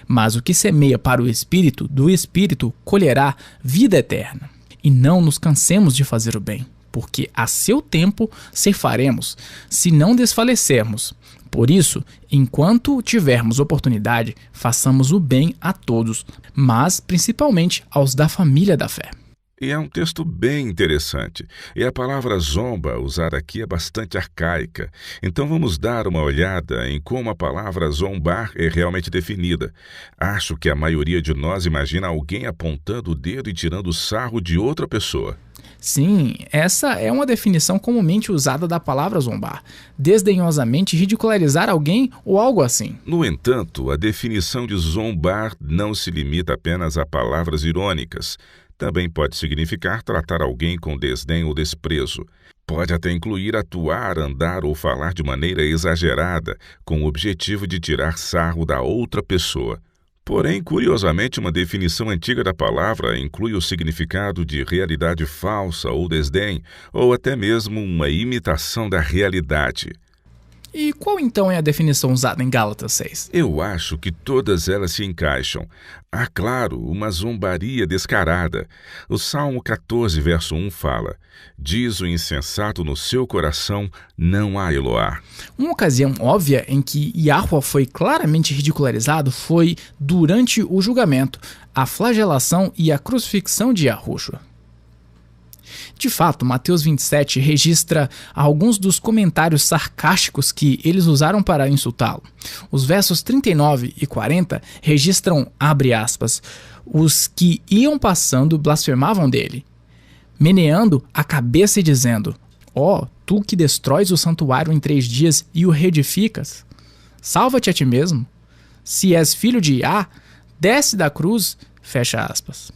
Mas o que semeia para o Espírito, do Espírito colherá vida eterna. E não nos cansemos de fazer o bem, porque a seu tempo ceifaremos, se não desfalecermos. Por isso, enquanto tivermos oportunidade, façamos o bem a todos, mas principalmente aos da família da fé. E é um texto bem interessante. E a palavra zomba usada aqui é bastante arcaica. Então vamos dar uma olhada em como a palavra zombar é realmente definida. Acho que a maioria de nós imagina alguém apontando o dedo e tirando sarro de outra pessoa. Sim, essa é uma definição comumente usada da palavra zombar. Desdenhosamente ridicularizar alguém ou algo assim. No entanto, a definição de zombar não se limita apenas a palavras irônicas. Também pode significar tratar alguém com desdém ou desprezo. Pode até incluir atuar, andar ou falar de maneira exagerada, com o objetivo de tirar sarro da outra pessoa. Porém, curiosamente, uma definição antiga da palavra inclui o significado de realidade falsa ou desdém, ou até mesmo uma imitação da realidade. E qual então é a definição usada em Gálatas 6? Eu acho que todas elas se encaixam. Há, claro, uma zombaria descarada. O Salmo 14, verso 1 fala: Diz o insensato no seu coração, não há Eloá. Uma ocasião óbvia em que Yahuwah foi claramente ridicularizado foi durante o julgamento, a flagelação e a crucifixão de Yahushua. De fato, Mateus 27 registra alguns dos comentários sarcásticos que eles usaram para insultá-lo. Os versos 39 e 40 registram, abre aspas, os que iam passando blasfemavam dele, meneando a cabeça e dizendo: Ó, tu que destróis o santuário em 3 dias e o reedificas, salva-te a ti mesmo. Se és filho de Iá, desce da cruz, fecha aspas.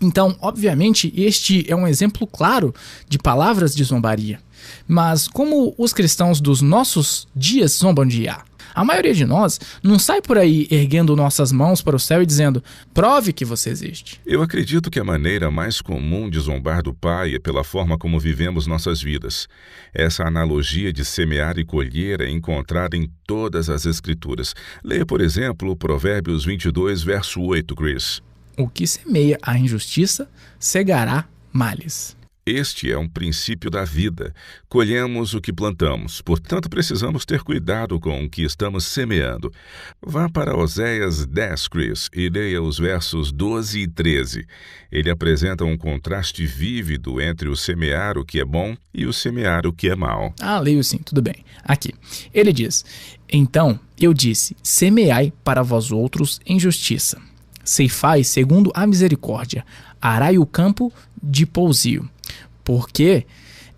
Então, obviamente, este é um exemplo claro de palavras de zombaria. Mas como os cristãos dos nossos dias zombam de Iá? A maioria de nós não sai por aí erguendo nossas mãos para o céu e dizendo: prove que você existe. Eu acredito que a maneira mais comum de zombar do Pai é pela forma como vivemos nossas vidas. Essa analogia de semear e colher é encontrada em todas as Escrituras. Leia, por exemplo, Provérbios 22, verso 8, Chris. O que semeia a injustiça, cegará males. Este é um princípio da vida. Colhemos o que plantamos, portanto precisamos ter cuidado com o que estamos semeando. Vá para Oséias 10, Chris, e leia os versos 12 e 13. Ele apresenta um contraste vívido entre o semear o que é bom e o semear o que é mal. Leio sim, tudo bem. Aqui, ele diz: Então eu disse, semeai para vós outros em justiça. Ceifai segundo a misericórdia, arai o campo de pousio, porque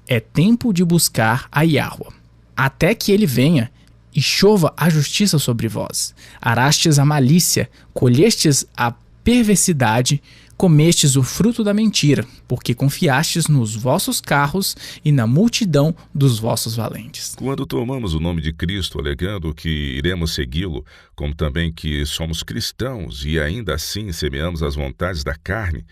é tempo de buscar a Yahuwah, até que ele venha e chova a justiça sobre vós. Arastes a malícia, colhestes a perversidade, comestes o fruto da mentira, porque confiastes nos vossos carros e na multidão dos vossos valentes. Quando tomamos o nome de Cristo alegando que iremos segui-lo, como também que somos cristãos e ainda assim semeamos as vontades da carne,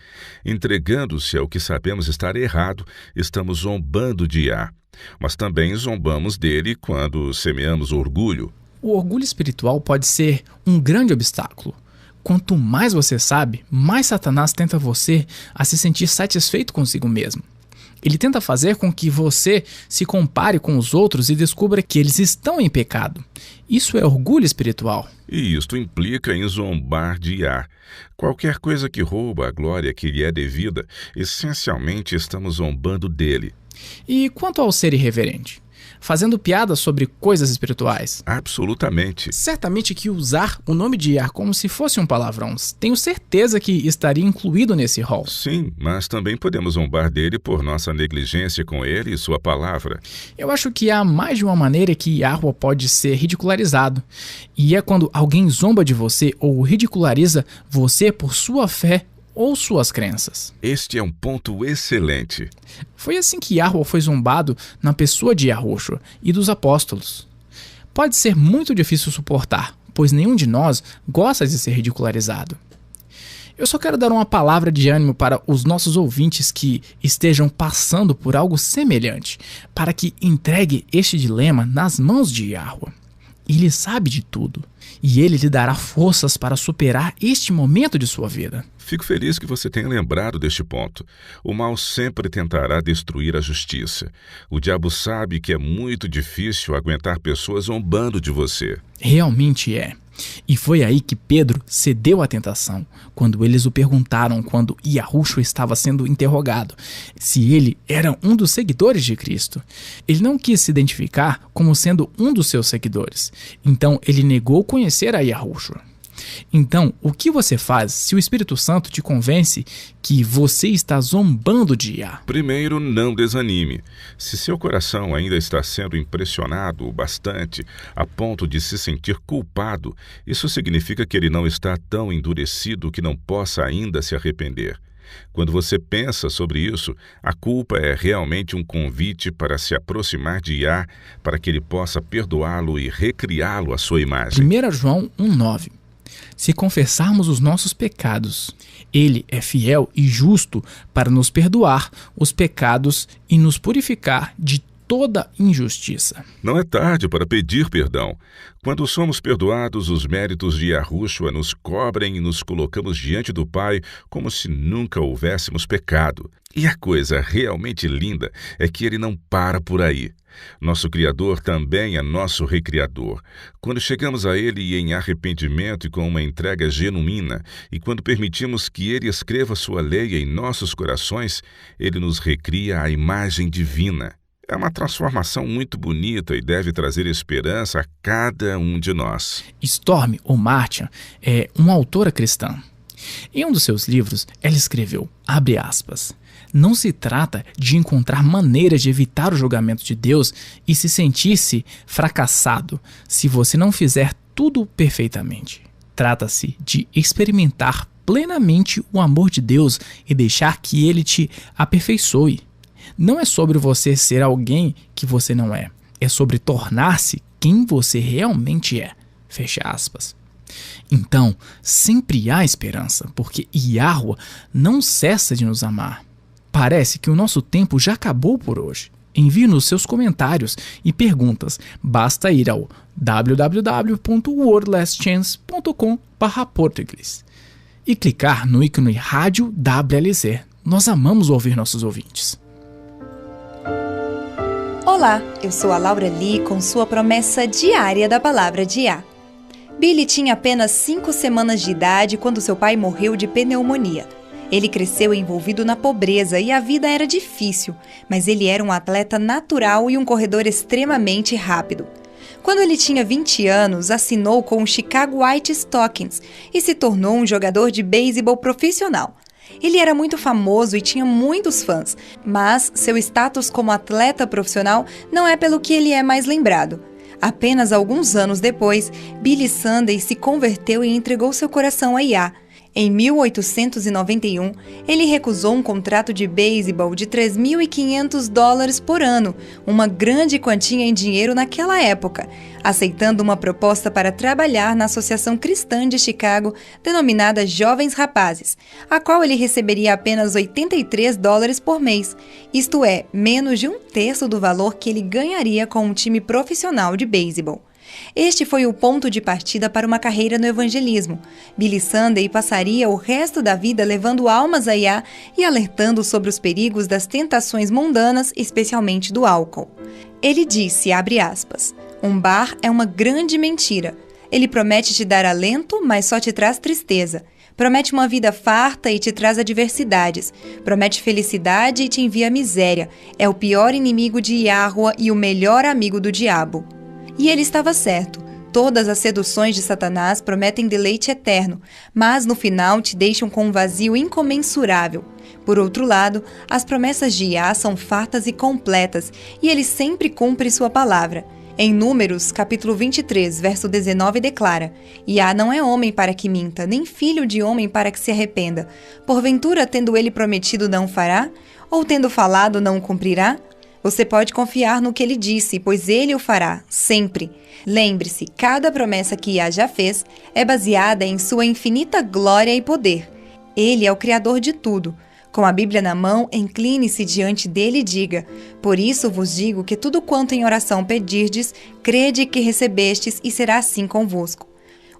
entregando-se ao que sabemos estar errado, estamos zombando de Iá. Mas também zombamos dele quando semeamos orgulho. O orgulho espiritual pode ser um grande obstáculo. Quanto mais você sabe, mais Satanás tenta você a se sentir satisfeito consigo mesmo. Ele tenta fazer com que você se compare com os outros e descubra que eles estão em pecado. Isso é orgulho espiritual. E isto implica em zombar de Iá. Qualquer coisa que rouba a glória que lhe é devida, essencialmente estamos zombando dele. E quanto ao ser irreverente? fazendo piadas sobre coisas espirituais. Absolutamente. Certamente que usar o nome de Yah como se fosse um palavrão, tenho certeza que estaria incluído nesse rol. Sim, mas também podemos zombar dele por nossa negligência com ele e sua palavra. Eu acho que há mais de uma maneira que Yahweh pode ser ridicularizado. E é quando alguém zomba de você ou ridiculariza você por sua fé ou suas crenças. Este é um ponto excelente. Foi assim que Yahweh foi zombado na pessoa de Yahushua e dos apóstolos. Pode ser muito difícil suportar, pois nenhum de nós gosta de ser ridicularizado. Eu só quero dar uma palavra de ânimo para os nossos ouvintes que estejam passando por algo semelhante, para que entregue este dilema nas mãos de Yahweh. Ele sabe de tudo, e ele lhe dará forças para superar este momento de sua vida. Fico feliz que você tenha lembrado deste ponto. O mal sempre tentará destruir a justiça. O diabo sabe que é muito difícil aguentar pessoas zombando de você. Realmente é. E foi aí que Pedro cedeu à tentação, quando eles o perguntaram quando Yahushua estava sendo interrogado, se ele era um dos seguidores de Cristo. Ele não quis se identificar como sendo um dos seus seguidores, então ele negou conhecer a Yahushua. Então, o que você faz se o Espírito Santo te convence que você está zombando de Yah? Primeiro, não desanime. Se seu coração ainda está sendo impressionado o bastante a ponto de se sentir culpado, isso significa que ele não está tão endurecido que não possa ainda se arrepender. Quando você pensa sobre isso, a culpa é realmente um convite para se aproximar de Yah, para que ele possa perdoá-lo e recriá-lo à sua imagem. 1 João 1,9. Se confessarmos os nossos pecados, ele é fiel e justo para nos perdoar os pecados e nos purificar de toda injustiça. Não é tarde para pedir perdão. Quando somos perdoados, os méritos de Yahushua nos cobrem e nos colocamos diante do Pai como se nunca houvéssemos pecado. E a coisa realmente linda é que ele não para por aí. Nosso Criador também é nosso Recriador. Quando chegamos a Ele em arrependimento e com uma entrega genuína, e quando permitimos que Ele escreva sua lei em nossos corações, Ele nos recria à imagem divina. É uma transformação muito bonita e deve trazer esperança a cada um de nós. Stormy O'Martian é uma autora cristã. Em um dos seus livros, ela escreveu, abre aspas, não se trata de encontrar maneiras de evitar o julgamento de Deus e se sentir-se fracassado se você não fizer tudo perfeitamente. Trata-se de experimentar plenamente o amor de Deus e deixar que Ele te aperfeiçoe. Não é sobre você ser alguém que você não é. É sobre tornar-se quem você realmente é. Fecha aspas. Então, sempre há esperança, porque Yahweh não cessa de nos amar. Parece que o nosso tempo já acabou por hoje. Envie-nos seus comentários e perguntas. Basta ir ao www.wordlastchance.com/português e clicar no ícone Rádio WLC. Nós amamos ouvir nossos ouvintes. Olá, eu sou a Laura Lee com sua promessa diária da Palavra de Yah. Billy tinha apenas 5 semanas de idade quando seu pai morreu de pneumonia. Ele cresceu envolvido na pobreza e a vida era difícil, mas ele era um atleta natural e um corredor extremamente rápido. Quando ele tinha 20 anos, assinou com o Chicago White Stockings e se tornou um jogador de beisebol profissional. Ele era muito famoso e tinha muitos fãs, mas seu status como atleta profissional não é pelo que ele é mais lembrado. Apenas alguns anos depois, Billy Sunday se converteu e entregou seu coração a Yah. Em 1891, ele recusou um contrato de beisebol de $3.500 por ano, uma grande quantia em dinheiro naquela época, aceitando uma proposta para trabalhar na Associação Cristã de Chicago, denominada Jovens Rapazes, a qual ele receberia apenas $83 por mês, isto é, menos de 1/3 do valor que ele ganharia com um time profissional de beisebol. Este foi o ponto de partida para uma carreira no evangelismo. Billy Sunday passaria o resto da vida levando almas a Yah e alertando sobre os perigos das tentações mundanas, especialmente do álcool. Ele disse, abre aspas, um bar é uma grande mentira. Ele promete te dar alento, mas só te traz tristeza. Promete uma vida farta e te traz adversidades. Promete felicidade e te envia miséria. É o pior inimigo de Yahweh e o melhor amigo do diabo. E ele estava certo. Todas as seduções de Satanás prometem deleite eterno, mas no final te deixam com um vazio incomensurável. Por outro lado, as promessas de Yah são fartas e completas, e ele sempre cumpre sua palavra. Em Números, capítulo 23, verso 19, declara: Yah não é homem para que minta, nem filho de homem para que se arrependa. Porventura, tendo ele prometido, não fará? Ou tendo falado, não cumprirá? Você pode confiar no que ele disse, pois ele o fará, sempre. Lembre-se, cada promessa que Yah já fez é baseada em sua infinita glória e poder. Ele é o Criador de tudo. Com a Bíblia na mão, incline-se diante dele e diga: Por isso vos digo que tudo quanto em oração pedirdes, crede que recebestes e será assim convosco.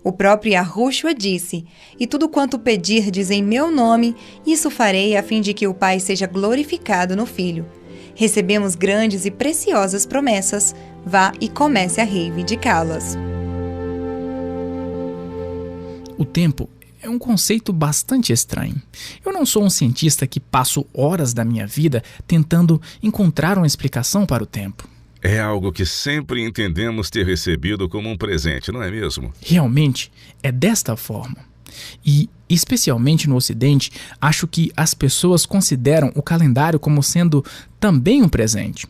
O próprio Yahushua disse: E tudo quanto pedirdes em meu nome, isso farei a fim de que o Pai seja glorificado no Filho. Recebemos grandes e preciosas promessas. Vá e comece a reivindicá-las. O tempo é um conceito bastante estranho. Eu não sou um cientista que passo horas da minha vida tentando encontrar uma explicação para o tempo. É algo que sempre entendemos ter recebido como um presente, não é mesmo? Realmente é desta forma. E, especialmente no Ocidente, acho que as pessoas consideram o calendário como sendo também um presente.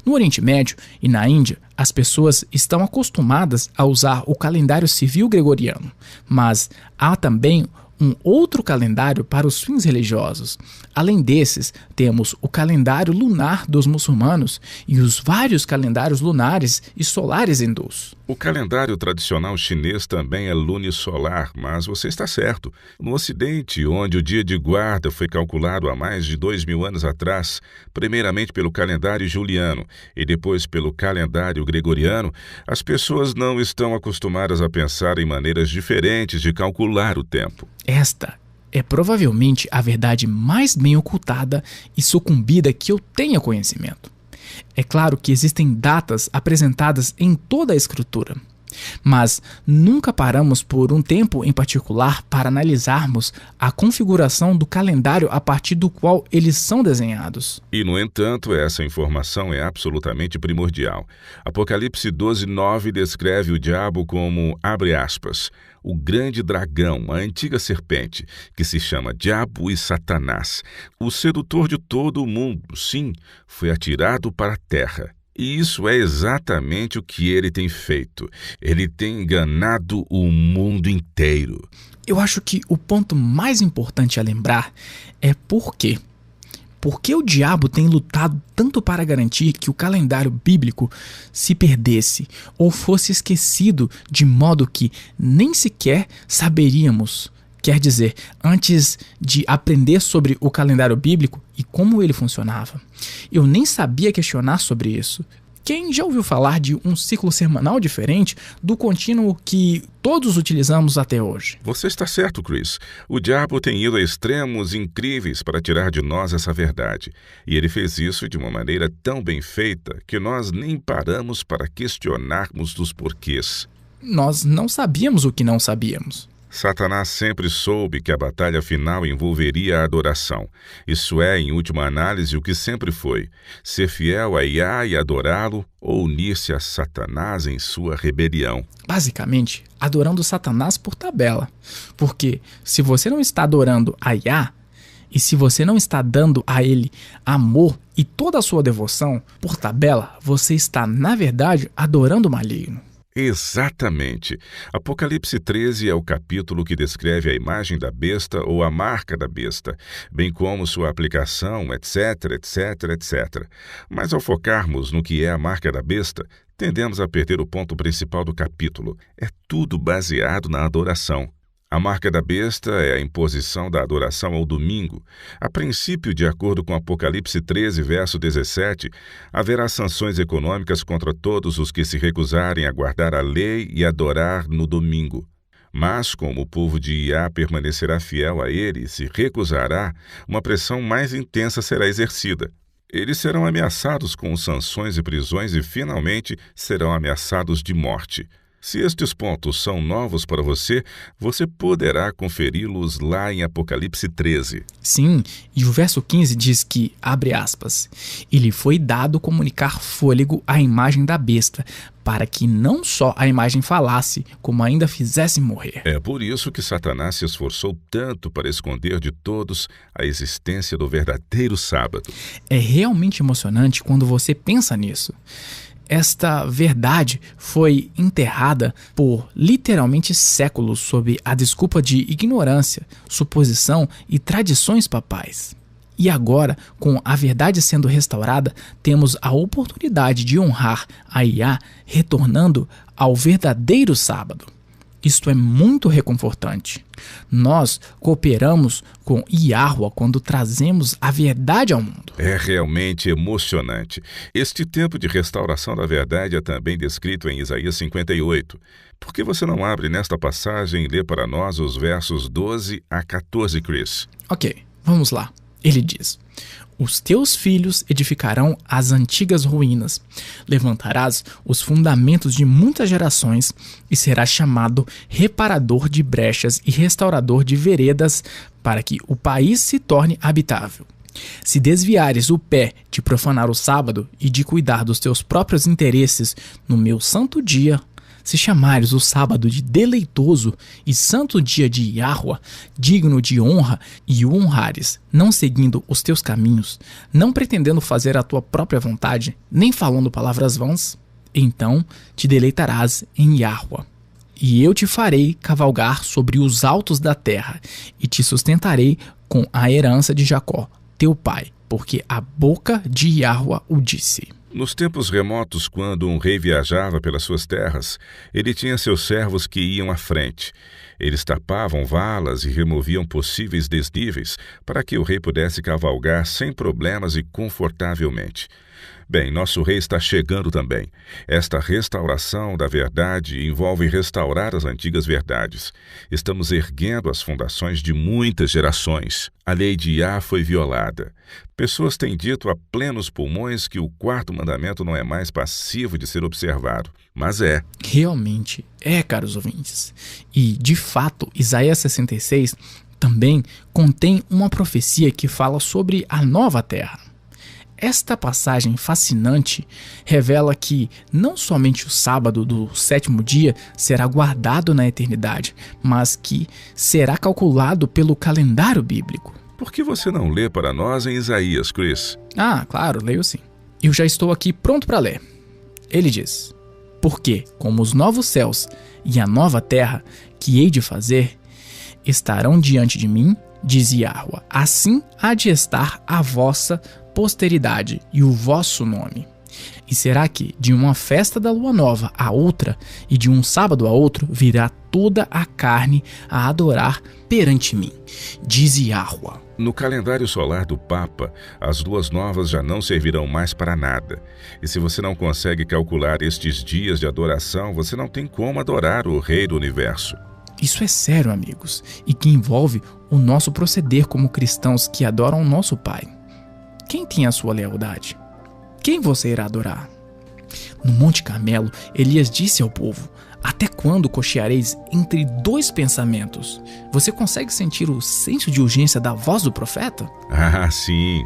No Oriente Médio e na Índia, as pessoas estão acostumadas a usar o calendário civil gregoriano, mas há também um outro calendário para os fins religiosos. Além desses, temos o calendário lunar dos muçulmanos e os vários calendários lunares e solares hindus. O calendário tradicional chinês também é lunisolar, mas você está certo. No Ocidente, onde o dia de guarda foi calculado há mais de 2000 anos atrás, primeiramente pelo calendário juliano e depois pelo calendário gregoriano, as pessoas não estão acostumadas a pensar em maneiras diferentes de calcular o tempo. Esta é provavelmente a verdade mais bem ocultada e sucumbida que eu tenha conhecimento. É claro que existem datas apresentadas em toda a escritura, mas nunca paramos por um tempo em particular para analisarmos a configuração do calendário a partir do qual eles são desenhados. E, no entanto, essa informação é absolutamente primordial. Apocalipse 12:9 descreve o diabo como, abre aspas, o grande dragão, a antiga serpente, que se chama Diabo e Satanás, o sedutor de todo o mundo, sim, foi atirado para a terra. E isso é exatamente o que ele tem feito. Ele tem enganado o mundo inteiro. Eu acho que o ponto mais importante a lembrar é por quê. Por que o diabo tem lutado tanto para garantir que o calendário bíblico se perdesse ou fosse esquecido de modo que nem sequer saberíamos? Quer dizer, antes de aprender sobre o calendário bíblico e como ele funcionava, eu nem sabia questionar sobre isso. Quem já ouviu falar de um ciclo semanal diferente do contínuo que todos utilizamos até hoje? Você está certo, Chris. O diabo tem ido a extremos incríveis para tirar de nós essa verdade. E ele fez isso de uma maneira tão bem feita que nós nem paramos para questionarmos dos porquês. Nós não sabíamos o que não sabíamos. Satanás sempre soube que a batalha final envolveria a adoração. Isso é, em última análise, o que sempre foi: ser fiel a Yah e adorá-lo ou unir-se a Satanás em sua rebelião. Basicamente, adorando Satanás por tabela. Porque se você não está adorando a Yah, e se você não está dando a ele amor e toda a sua devoção, por tabela, você está, na verdade, adorando o maligno. Exatamente. Apocalipse 13 é o capítulo que descreve a imagem da besta ou a marca da besta, bem como sua aplicação, etc, etc, etc. Mas ao focarmos no que é a marca da besta, tendemos a perder o ponto principal do capítulo. É tudo baseado na adoração. A marca da besta é a imposição da adoração ao domingo. A princípio, de acordo com Apocalipse 13, verso 17, haverá sanções econômicas contra todos os que se recusarem a guardar a lei e adorar no domingo. Mas, como o povo de Yah permanecerá fiel a ele e se recusará, uma pressão mais intensa será exercida. Eles serão ameaçados com sanções e prisões e, finalmente, serão ameaçados de morte. Se estes pontos são novos para você, você poderá conferi-los lá em Apocalipse 13. Sim, e o verso 15 diz que, abre aspas, e lhe foi dado comunicar fôlego à imagem da besta, para que não só a imagem falasse, como ainda fizesse morrer. É por isso que Satanás se esforçou tanto para esconder de todos a existência do verdadeiro sábado. É realmente emocionante quando você pensa nisso. Esta verdade foi enterrada por literalmente séculos sob a desculpa de ignorância, suposição e tradições papais. E agora, com a verdade sendo restaurada, temos a oportunidade de honrar a Yah retornando ao verdadeiro sábado. Isto é muito reconfortante. Nós cooperamos com Yahweh quando trazemos a verdade ao mundo. É realmente emocionante. Este tempo de restauração da verdade é também descrito em Isaías 58. Por que você não abre nesta passagem e lê para nós os versos 12 a 14, Chris? Ok, vamos lá. Ele diz: os teus filhos edificarão as antigas ruínas, levantarás os fundamentos de muitas gerações e serás chamado reparador de brechas e restaurador de veredas para que o país se torne habitável. Se desviares o pé de profanar o sábado e de cuidar dos teus próprios interesses no meu santo dia, se chamares o sábado de deleitoso e santo dia de Yahweh, digno de honra, e o honrares, não seguindo os teus caminhos, não pretendendo fazer a tua própria vontade, nem falando palavras vãs, então te deleitarás em Yahweh. E eu te farei cavalgar sobre os altos da terra, e te sustentarei com a herança de Jacó, teu pai, porque a boca de Yahweh o disse. Nos tempos remotos, quando um rei viajava pelas suas terras, ele tinha seus servos que iam à frente. Eles tapavam valas e removiam possíveis desníveis para que o rei pudesse cavalgar sem problemas e confortavelmente. Bem, nosso rei está chegando também. Esta restauração da verdade envolve restaurar as antigas verdades. Estamos erguendo as fundações de muitas gerações. A lei de Yah foi violada. Pessoas têm dito a plenos pulmões que o quarto mandamento não é mais passivo de ser observado, mas é. Realmente é, caros ouvintes. E, de fato, Isaías 66 também contém uma profecia que fala sobre a nova terra. Esta passagem fascinante revela que não somente o sábado do sétimo dia será guardado na eternidade, mas que será calculado pelo calendário bíblico. Por que você não lê para nós em Isaías, Chris? Ah, claro, leio sim. Eu já estou aqui pronto para ler. Ele diz: porque, como os novos céus e a nova terra que hei de fazer estarão diante de mim, diz Yahweh, assim há de estar a vossa posteridade e o vosso nome. E será que de uma festa da lua nova a outra e de um sábado a outro virá toda a carne a adorar perante mim, diz Yahweh. No calendário solar do Papa, as luas novas já não servirão mais para nada. E se você não consegue calcular estes dias de adoração, você não tem como adorar o Rei do Universo. Isso é sério, amigos, e que envolve o nosso proceder como cristãos que adoram o nosso Pai. Quem tem a sua lealdade? Quem você irá adorar? No Monte Carmelo, Elias disse ao povo: até quando cocheareis entre dois pensamentos? Você consegue sentir o senso de urgência da voz do profeta? Ah, sim.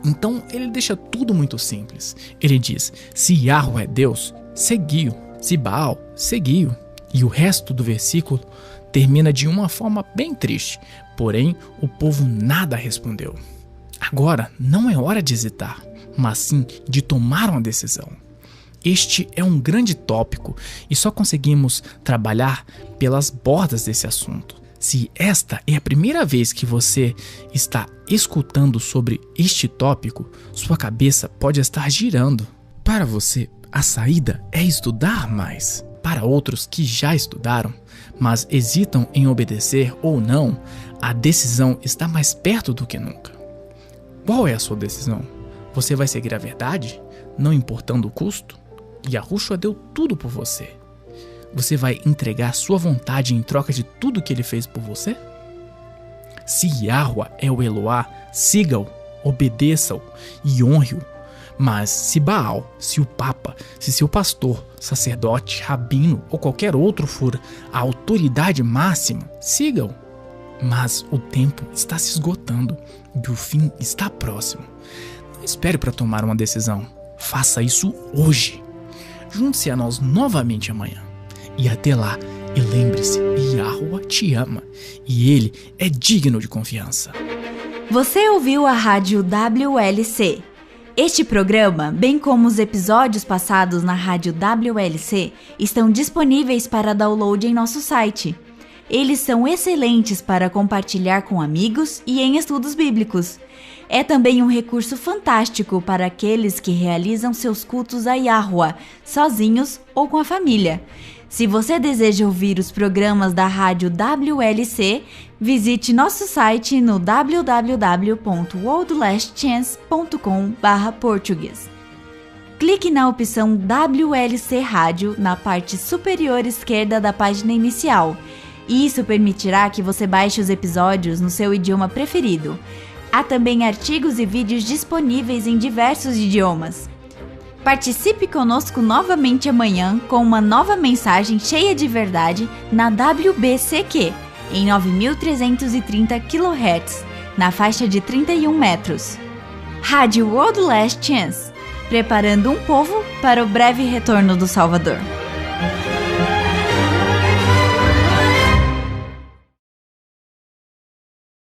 Então ele deixa tudo muito simples. Ele diz: se Yahweh é Deus, segui-o. Se Baal, segui-o. E o resto do versículo termina de uma forma bem triste. Porém, o povo nada respondeu. Agora não é hora de hesitar, mas sim de tomar uma decisão. Este é um grande tópico e só conseguimos trabalhar pelas bordas desse assunto. Se esta é a primeira vez que você está escutando sobre este tópico, sua cabeça pode estar girando. Para você, a saída é estudar mais. Para outros que já estudaram, mas hesitam em obedecer ou não, a decisão está mais perto do que nunca. Qual é a sua decisão? Você vai seguir a verdade, não importando o custo? Yahushua deu tudo por você. Você vai entregar sua vontade em troca de tudo que ele fez por você? Se Yahweh é o Eloá, siga-o, obedeça-o e honre-o, Mas se Baal, se o Papa, se seu pastor, sacerdote, rabino ou qualquer outro for a autoridade máxima, sigam. Mas o tempo está se esgotando e o fim está próximo. Não espere para tomar uma decisão. Faça isso hoje. Junte-se a nós novamente amanhã. E até lá, e lembre-se, Yahuwah te ama e Ele é digno de confiança. Você ouviu a Rádio WLC. Este programa, bem como os episódios passados na Rádio WLC, estão disponíveis para download em nosso site. Eles são excelentes para compartilhar com amigos e em estudos bíblicos. É também um recurso fantástico para aqueles que realizam seus cultos a Yahuwah, sozinhos ou com a família. Se você deseja ouvir os programas da Rádio WLC, visite nosso site no www.worldlastchance.com/português. Clique na opção WLC Rádio na parte superior esquerda da página inicial. Isso permitirá que você baixe os episódios no seu idioma preferido. Há também artigos e vídeos disponíveis em diversos idiomas. Participe conosco novamente amanhã com uma nova mensagem cheia de verdade na WBCQ, em 9.330 kHz, na faixa de 31 metros. Rádio World Last Chance, preparando um povo para o breve retorno do Salvador.